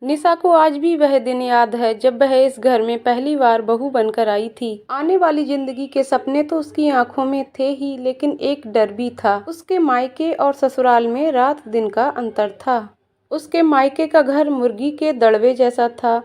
निशा को आज भी वह दिन याद है जब वह इस घर में पहली बार बहू बनकर आई थी। आने वाली जिंदगी के सपने तो उसकी आंखों में थे ही, लेकिन एक डर भी था। उसके मायके और ससुराल में रात दिन का अंतर था। उसके मायके का घर मुर्गी के दड़वे जैसा था।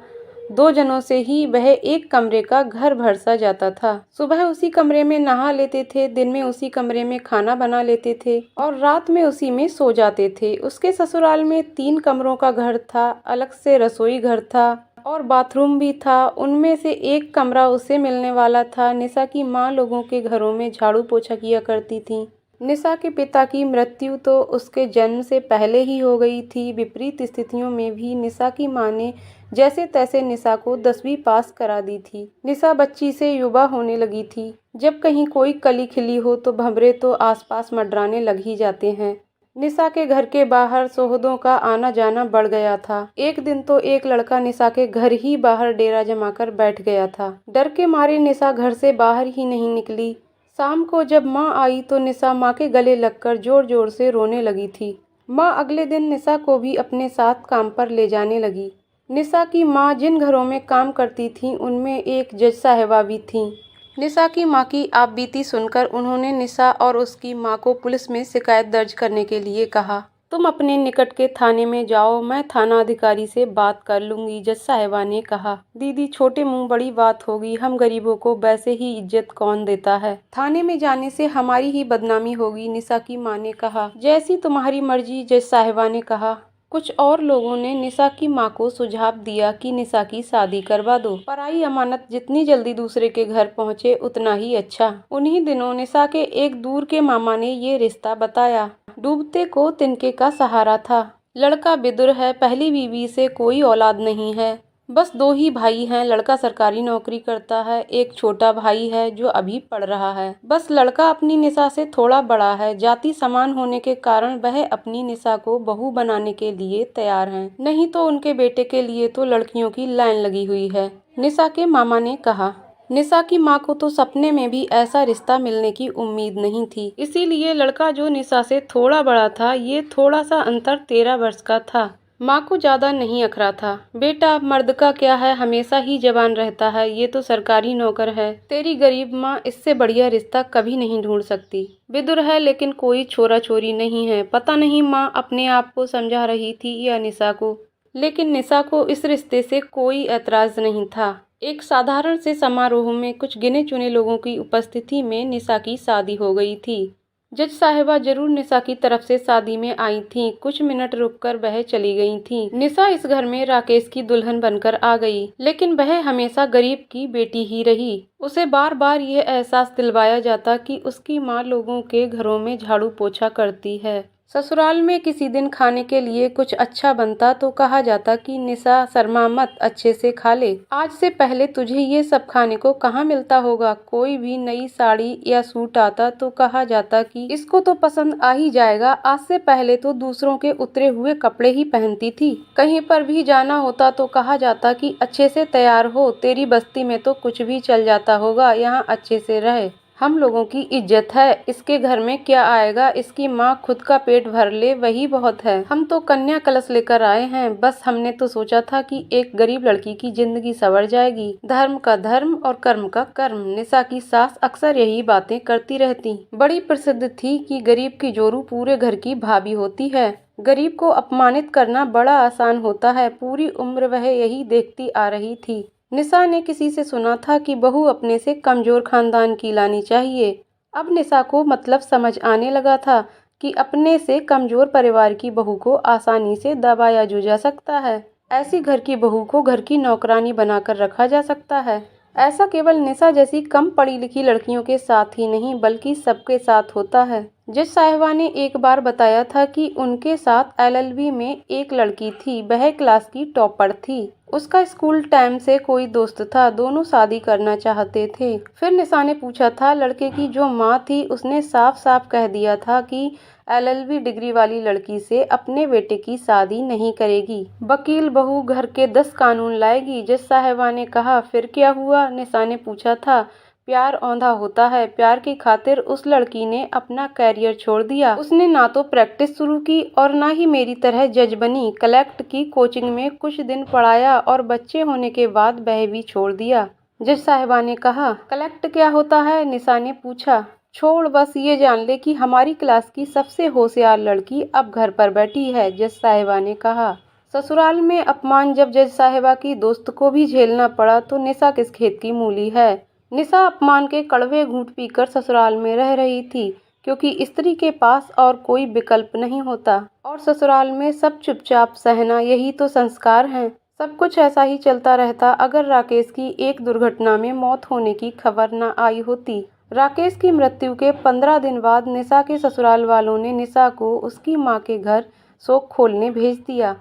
2 जनों से ही वह एक कमरे का घर भर सा जाता था। सुबह उसी कमरे में नहा लेते थे, दिन में उसी कमरे में खाना बना लेते थे और रात में उसी में सो जाते थे। उसके ससुराल में 3 कमरों का घर था, अलग से रसोई घर था और बाथरूम भी था। उनमें से एक कमरा उसे मिलने वाला था। निशा की माँ लोगों के घरों में झाड़ू पोछा किया करती थी। निशा के पिता की मृत्यु तो उसके जन्म से पहले ही हो गई थी। विपरीत स्थितियों में भी निशा की मां ने जैसे तैसे निशा को 10वीं पास करा दी थी। निशा बच्ची से युवा होने लगी थी। जब कहीं कोई कली खिली हो तो भंवरे तो आसपास मंडराने लग ही जाते हैं। निशा के घर के बाहर सोहदों का आना जाना बढ़ गया था। एक दिन तो एक लड़का निशा के घर ही बाहर डेरा जमाकर बैठ गया था। डर के मारे निशा घर से बाहर ही नहीं निकली। शाम को जब माँ आई तो निशा माँ के गले लगकर जोर जोर से रोने लगी थी। माँ अगले दिन निशा को भी अपने साथ काम पर ले जाने लगी। निशा की माँ जिन घरों में काम करती थीं उनमें एक जज साहिबा भी थीं। निशा की माँ की आपबीती सुनकर उन्होंने निशा और उसकी माँ को पुलिस में शिकायत दर्ज करने के लिए कहा। तुम अपने निकट के थाने में जाओ, मैं थाना अधिकारी से बात कर लूंगी, जज साहिबा ने कहा। दीदी, छोटे मुंह बड़ी बात होगी, हम गरीबों को वैसे ही इज्जत कौन देता है। थाने में जाने से हमारी ही बदनामी होगी, निशा की माँ ने कहा। जैसी तुम्हारी मर्जी, जज साहिबा ने कहा। कुछ और लोगों ने निशा की मां को सुझाव दिया कि निशा की शादी करवा दो। पराई अमानत जितनी जल्दी दूसरे के घर पहुंचे उतना ही अच्छा। उन्हीं दिनों निशा के एक दूर के मामा ने ये रिश्ता बताया। डूबते को तिनके का सहारा था। लड़का विदुर है, पहली बीवी से कोई औलाद नहीं है, बस 2 ही भाई हैं। लड़का सरकारी नौकरी करता है, एक छोटा भाई है जो अभी पढ़ रहा है। बस लड़का अपनी निशा से थोड़ा बड़ा है। जाति समान होने के कारण वह अपनी निशा को बहू बनाने के लिए तैयार हैं। नहीं तो उनके बेटे के लिए तो लड़कियों की लाइन लगी हुई है, निशा के मामा ने कहा। निशा की माँ को तो सपने में भी ऐसा रिश्ता मिलने की उम्मीद नहीं थी। इसीलिए लड़का जो निशा से थोड़ा बड़ा था, ये थोड़ा सा अंतर 13 वर्ष का था। माँ को ज्यादा नहीं अखरा था। बेटा, मर्द का क्या है, हमेशा ही जवान रहता है, ये तो सरकारी नौकर है। तेरी गरीब माँ इससे बढ़िया रिश्ता कभी नहीं ढूंढ सकती। विदुर है लेकिन कोई छोरा छोरी नहीं है। पता नहीं माँ अपने आप को समझा रही थी या निशा को, लेकिन निशा को इस रिश्ते से कोई ऐतराज नहीं था। एक साधारण से समारोह में कुछ गिने चुने लोगों की उपस्थिति में निशा की शादी हो गई थी। जज साहिबा जरूर निशा की तरफ से शादी में आई थीं। कुछ मिनट रुककर वह चली गई थीं। निशा इस घर में राकेश की दुल्हन बनकर आ गई, लेकिन वह हमेशा गरीब की बेटी ही रही। उसे बार बार यह एहसास दिलवाया जाता कि उसकी माँ लोगों के घरों में झाड़ू पोछा करती है। ससुराल में किसी दिन खाने के लिए कुछ अच्छा बनता तो कहा जाता कि निशा, शर्मा मत, अच्छे से खा ले। आज से पहले तुझे ये सब खाने को कहाँ मिलता होगा। कोई भी नई साड़ी या सूट आता तो कहा जाता कि इसको तो पसंद आ ही जाएगा। आज से पहले तो दूसरों के उतरे हुए कपड़े ही पहनती थी। कहीं पर भी जाना होता तो कहा जाता कि अच्छे से तैयार हो, तेरी बस्ती में तो कुछ भी चल जाता होगा, यहाँ अच्छे से रहे, हम लोगों की इज्जत है। इसके घर में क्या आएगा, इसकी माँ खुद का पेट भर ले वही बहुत है। हम तो कन्या कलश लेकर आए हैं, बस हमने तो सोचा था कि एक गरीब लड़की की जिंदगी संवर जाएगी। धर्म का धर्म और कर्म का कर्म। निशा की सास अक्सर यही बातें करती रहती। बड़ी प्रसिद्ध थी कि गरीब की जोरू पूरे घर की भाभी होती है। गरीब को अपमानित करना बड़ा आसान होता है। पूरी उम्र वह यही देखती आ रही थी। निशा ने किसी से सुना था कि बहू अपने से कमजोर खानदान की लानी चाहिए। अब निशा को मतलब समझ आने लगा था कि अपने से कमजोर परिवार की बहू को आसानी से दबाया जो जा सकता है। ऐसी घर की बहू को घर की नौकरानी बनाकर रखा जा सकता है। ऐसा केवल निशा जैसी कम पढ़ी लिखी लड़कियों के साथ ही नहीं बल्कि सबके साथ होता है। जज साहिबा ने एक बार बताया था कि उनके साथ एलएलबी में एक लड़की थी। वह क्लास की टॉपर थी। उसका स्कूल टाइम से कोई दोस्त था। दोनों शादी करना चाहते थे। फिर निशा ने पूछा था। लड़के की जो माँ थी उसने साफ साफ कह दिया था कि एलएलबी डिग्री वाली लड़की से अपने बेटे की शादी नहीं करेगी। वकील बहू घर के 10 कानून लाएगी, जज साहिबा ने कहा। फिर क्या हुआ, निशा ने पूछा था। प्यार औंधा होता है। प्यार की खातिर उस लड़की ने अपना कैरियर छोड़ दिया। उसने ना तो प्रैक्टिस शुरू की और ना ही मेरी तरह जज बनी। कलेक्ट की कोचिंग में कुछ दिन पढ़ाया और बच्चे होने के बाद वह भी छोड़ दिया। जज साहिबा ने कहा। कलेक्ट क्या होता है? निशा ने पूछा। छोड़, बस ये जान ले कि हमारी क्लास की सबसे होशियार लड़की अब घर पर बैठी है, जज साहिबा ने कहा। ससुराल में अपमान जब जज साहिबा की दोस्त को भी झेलना पड़ा तो निशा किस खेत की मूली है। निशा अपमान के कड़वे घूंट पीकर ससुराल में रह रही थी, क्योंकि स्त्री के पास और कोई विकल्प नहीं होता और ससुराल में सब चुपचाप सहना, यही तो संस्कार हैं। सब कुछ ऐसा ही चलता रहता अगर राकेश की एक दुर्घटना में मौत होने की खबर न आई होती। राकेश की मृत्यु के 15 दिन बाद निशा के ससुराल वालों ने निशा को उसकी मां के घर शोक खोलने भेज दिया।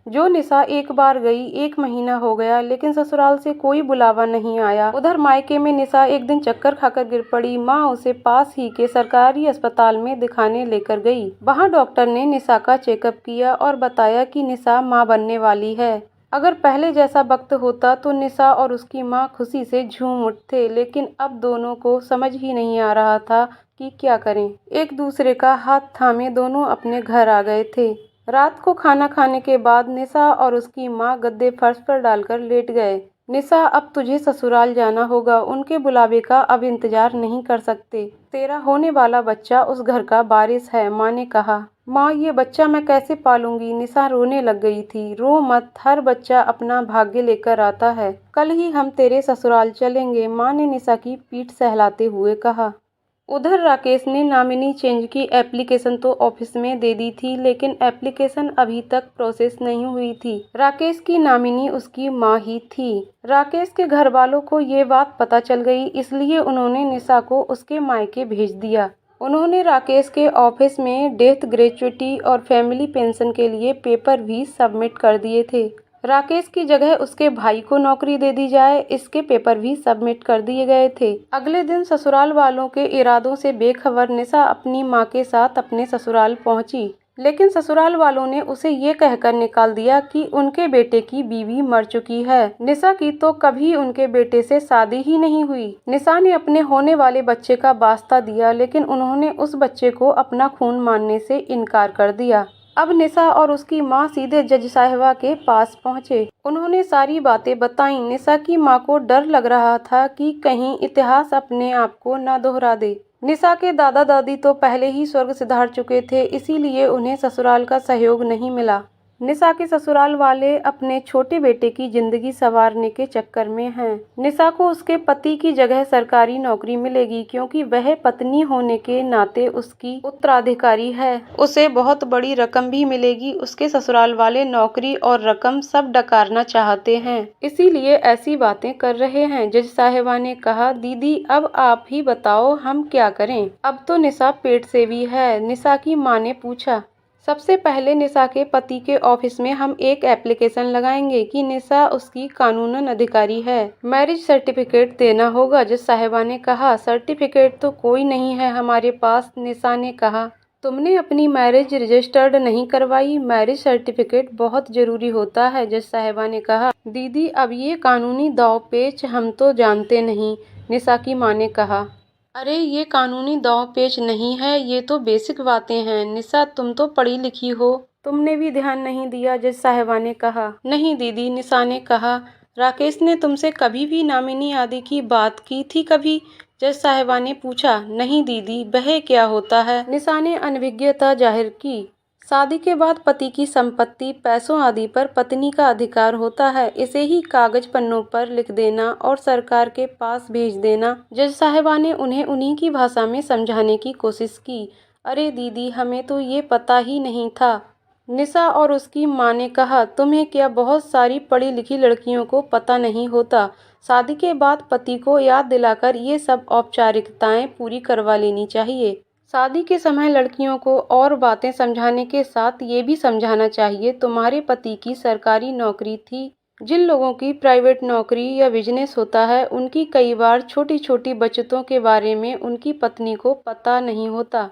जो निशा एक बार गई, 1 महीना हो गया, लेकिन ससुराल से कोई बुलावा नहीं आया। उधर मायके में निशा एक दिन चक्कर खाकर गिर पड़ी। मां उसे पास ही के सरकारी अस्पताल में दिखाने लेकर गई। वहां डॉक्टर ने निशा का चेकअप किया और बताया कि निशा मां बनने वाली है। अगर पहले जैसा वक्त होता तो निशा और उसकी मां खुशी से झूम उठते, लेकिन अब दोनों को समझ ही नहीं आ रहा था कि क्या करें। एक दूसरे का हाथ थामे दोनों अपने घर आ गए थे। रात को खाना खाने के बाद निशा और उसकी मां गद्दे फर्श पर डालकर लेट गए। निशा, अब तुझे ससुराल जाना होगा। उनके बुलावे का अब इंतजार नहीं कर सकते। तेरा होने वाला बच्चा उस घर का वारिस है, माँ ने कहा। माँ, ये बच्चा मैं कैसे पालूंगी? निशा रोने लग गई थी। रो मत, हर बच्चा अपना भाग्य लेकर आता है। कल ही हम तेरे ससुराल चलेंगे, माँ ने निशा की पीठ सहलाते हुए कहा। उधर राकेश ने नामिनी चेंज की एप्लीकेशन तो ऑफिस में दे दी थी, लेकिन एप्लीकेशन अभी तक प्रोसेस नहीं हुई थी। राकेश की नामिनी उसकी माँ ही थी। राकेश के घर वालों को ये बात पता चल गई, इसलिए उन्होंने निशा को उसके मायके भेज दिया। उन्होंने राकेश के ऑफिस में डेथ ग्रेच्युटी और फैमिली पेंशन के लिए पेपर भी सबमिट कर दिए थे। राकेश की जगह उसके भाई को नौकरी दे दी जाए, इसके पेपर भी सबमिट कर दिए गए थे। अगले दिन ससुराल वालों के इरादों से बेखबर निशा अपनी मां के साथ अपने ससुराल पहुंची, लेकिन ससुराल वालों ने उसे ये कहकर निकाल दिया कि उनके बेटे की बीवी मर चुकी है। निशा की तो कभी उनके बेटे से शादी ही नहीं हुई। निशा ने अपने होने वाले बच्चे का वास्ता दिया, लेकिन उन्होंने उस बच्चे को अपना खून मानने से इनकार कर दिया। अब निशा और उसकी माँ सीधे जज साहिबा के पास पहुँचे। उन्होंने सारी बातें बताईं। निशा की माँ को डर लग रहा था कि कहीं इतिहास अपने आप को न दोहरा दे। निशा के दादा दादी तो पहले ही स्वर्ग सिधार चुके थे, इसीलिए उन्हें ससुराल का सहयोग नहीं मिला। निशा के ससुराल वाले अपने छोटे बेटे की जिंदगी संवारने के चक्कर में हैं। निशा को उसके पति की जगह सरकारी नौकरी मिलेगी, क्योंकि वह पत्नी होने के नाते उसकी उत्तराधिकारी है। उसे बहुत बड़ी रकम भी मिलेगी। उसके ससुराल वाले नौकरी और रकम सब डकारना चाहते हैं, इसीलिए ऐसी बातें कर रहे हैं। जज साहिबा ने कहा, दीदी अब आप ही बताओ हम क्या करें? अब तो निशा पेट से भी है, निशा की माँ ने पूछा। सबसे पहले निशा के पति के ऑफिस में हम एक एप्लीकेशन लगाएंगे कि निशा उसकी कानूनन अधिकारी है। मैरिज सर्टिफिकेट देना होगा, जज साहिबा ने कहा। सर्टिफिकेट तो कोई नहीं है हमारे पास, निशा ने कहा। तुमने अपनी मैरिज रजिस्टर्ड नहीं करवाई? मैरिज सर्टिफिकेट बहुत जरूरी होता है, जज साहिबा ने कहा। दीदी अब ये कानूनी दाव पेच हम तो जानते नहीं, निशा की माँ ने कहा। अरे ये कानूनी दांव पेच नहीं है, ये तो बेसिक बातें हैं। निशा तुम तो पढ़ी लिखी हो, तुमने भी ध्यान नहीं दिया, जज साहिबा ने कहा। नहीं दीदी, निशा ने कहा। राकेश ने तुमसे कभी भी नामिनी आदि की बात की थी कभी? जज साहिबा ने पूछा। नहीं दीदी, वह क्या होता है? निशा ने अनभिज्ञता जाहिर की। शादी के बाद पति की संपत्ति, पैसों आदि पर पत्नी का अधिकार होता है। इसे ही कागज पन्नों पर लिख देना और सरकार के पास भेज देना। जज साहिबा ने उन्हें उन्हीं की भाषा में समझाने की कोशिश की। अरे दीदी, हमें तो ये पता ही नहीं था, निशा और उसकी माँ ने कहा। तुम्हें क्या, बहुत सारी पढ़ी लिखी लड़कियों को पता नहीं होता। शादी के बाद पति को याद दिलाकर ये सब औपचारिकताएं पूरी करवा लेनी चाहिए। शादी के समय लड़कियों को और बातें समझाने के साथ ये भी समझाना चाहिए, तुम्हारे पति की सरकारी नौकरी थी। जिन लोगों की प्राइवेट नौकरी या बिजनेस होता है, उनकी कई बार छोटी छोटी बचतों के बारे में उनकी पत्नी को पता नहीं होता।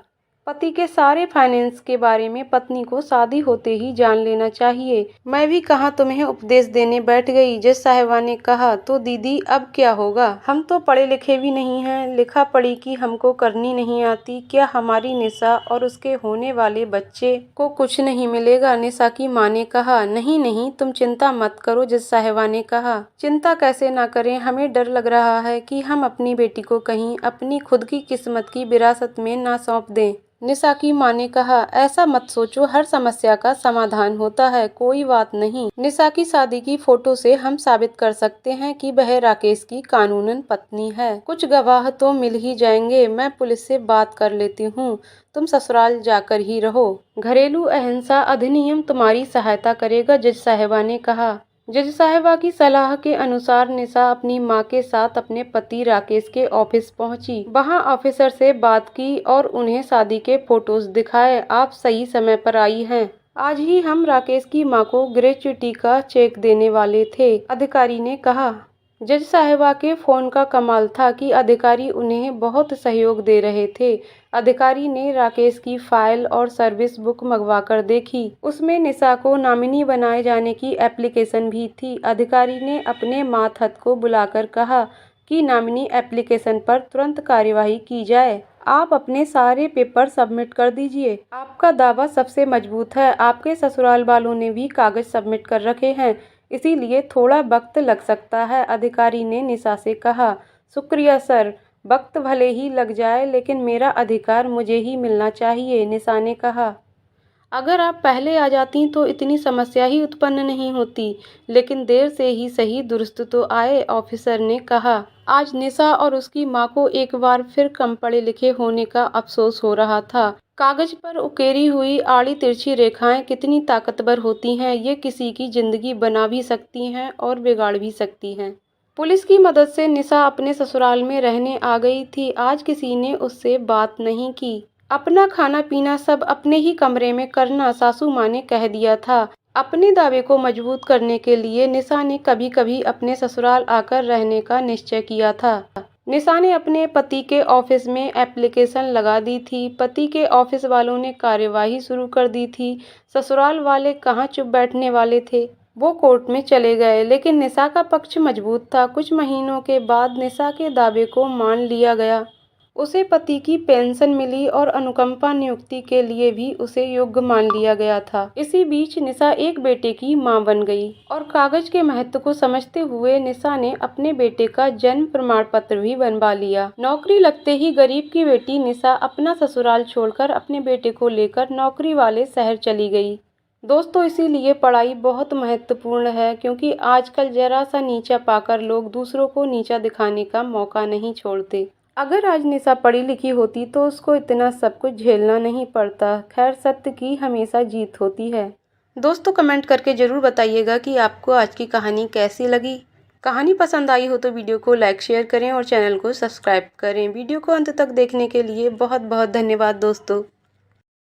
पति के सारे फाइनेंस के बारे में पत्नी को शादी होते ही जान लेना चाहिए। मैं भी कहाँ तुम्हें उपदेश देने बैठ गई। जज साहिबा ने कहा, तो दीदी अब क्या होगा? हम तो पढ़े लिखे भी नहीं हैं, लिखा पढ़ी की हमको करनी नहीं आती। क्या हमारी निशा और उसके होने वाले बच्चे को कुछ नहीं मिलेगा? निशा की माँ ने कहा। नहीं नहीं, तुम चिंता मत करो। जज साहिबा ने कहा, चिंता कैसे ना करें, हमें डर लग रहा है कि हम अपनी बेटी को कहीं अपनी खुद की किस्मत की विरासत में ना सौंप दें। निशा की माँ ने कहा, ऐसा मत सोचो, हर समस्या का समाधान होता है, कोई बात नहीं। निशा की शादी की फोटो से हम साबित कर सकते हैं कि वह राकेश की कानूनन पत्नी है। कुछ गवाह तो मिल ही जाएंगे, मैं पुलिस से बात कर लेती हूँ, तुम ससुराल जाकर ही रहो। घरेलू अहिंसा अधिनियम तुम्हारी सहायता करेगा, जज साहिबा ने कहा। जज साहिबा की सलाह के अनुसार निशा अपनी मां के साथ अपने पति राकेश के ऑफिस पहुंची। वहां ऑफिसर से बात की और उन्हें शादी के फोटोज दिखाए। आप सही समय पर आई हैं। आज ही हम राकेश की मां को ग्रेच्युटी का चेक देने वाले थे, अधिकारी ने कहा। जज साहिबा के फोन का कमाल था कि अधिकारी उन्हें बहुत सहयोग दे रहे थे। अधिकारी ने राकेश की फाइल और सर्विस बुक मंगवाकर देखी। उसमें निशा को नॉमिनी बनाए जाने की एप्लीकेशन भी थी। अधिकारी ने अपने मातहत को बुलाकर कहा कि नॉमिनी एप्लीकेशन पर तुरंत कार्यवाही की जाए। आप अपने सारे पेपर सबमिट कर दीजिए। आपका दावा सबसे मजबूत है। आपके ससुराल वालों ने भी कागज सबमिट कर रखे हैं, इसीलिए थोड़ा वक्त लग सकता है, अधिकारी ने निशा से कहा। शुक्रिया सर, वक्त भले ही लग जाए लेकिन मेरा अधिकार मुझे ही मिलना चाहिए, निशा ने कहा। अगर आप पहले आ जाती तो इतनी समस्या ही उत्पन्न नहीं होती, लेकिन देर से ही सही, दुरुस्त तो आए, ऑफिसर ने कहा। आज निशा और उसकी मां को एक बार फिर कम पढ़े लिखे होने का अफसोस हो रहा था। कागज पर उकेरी हुई आड़ी तिरछी रेखाएं कितनी ताकतवर होती हैं, ये किसी की जिंदगी बना भी सकती हैं और बिगाड़ भी सकती हैं। पुलिस की मदद से निशा अपने ससुराल में रहने आ गई थी। आज किसी ने उससे बात नहीं की। अपना खाना पीना सब अपने ही कमरे में करना, सासू माँ ने कह दिया था। अपने दावे को मजबूत करने के लिए निशा ने कभी कभी अपने ससुराल आकर रहने का निश्चय किया था। निशा ने अपने पति के ऑफिस में एप्लीकेशन लगा दी थी। पति के ऑफिस वालों ने कार्यवाही शुरू कर दी थी। ससुराल वाले कहाँ चुप बैठने वाले थे, वो कोर्ट में चले गए, लेकिन निशा का पक्ष मजबूत था। कुछ महीनों के बाद निशा के दावे को मान लिया गया। उसे पति की पेंशन मिली और अनुकंपा नियुक्ति के लिए भी उसे योग्य मान लिया गया था। इसी बीच निशा एक बेटे की मां बन गई और कागज के महत्व को समझते हुए निशा ने अपने बेटे का जन्म प्रमाण पत्र भी बनवा लिया। नौकरी लगते ही गरीब की बेटी निशा अपना ससुराल छोड़कर अपने बेटे को लेकर नौकरी वाले शहर चली गई। दोस्तों, इसीलिए पढ़ाई बहुत महत्वपूर्ण है, क्योंकि आजकल जरा सा नीचा पाकर लोग दूसरों को नीचा दिखाने का मौका नहीं छोड़ते। अगर आज निशा पढ़ी लिखी होती तो उसको इतना सब कुछ झेलना नहीं पड़ता। खैर, सत्य की हमेशा जीत होती है। दोस्तों, कमेंट करके ज़रूर बताइएगा कि आपको आज की कहानी कैसी लगी। कहानी पसंद आई हो तो वीडियो को लाइक शेयर करें और चैनल को सब्सक्राइब करें। वीडियो को अंत तक देखने के लिए बहुत बहुत धन्यवाद दोस्तों।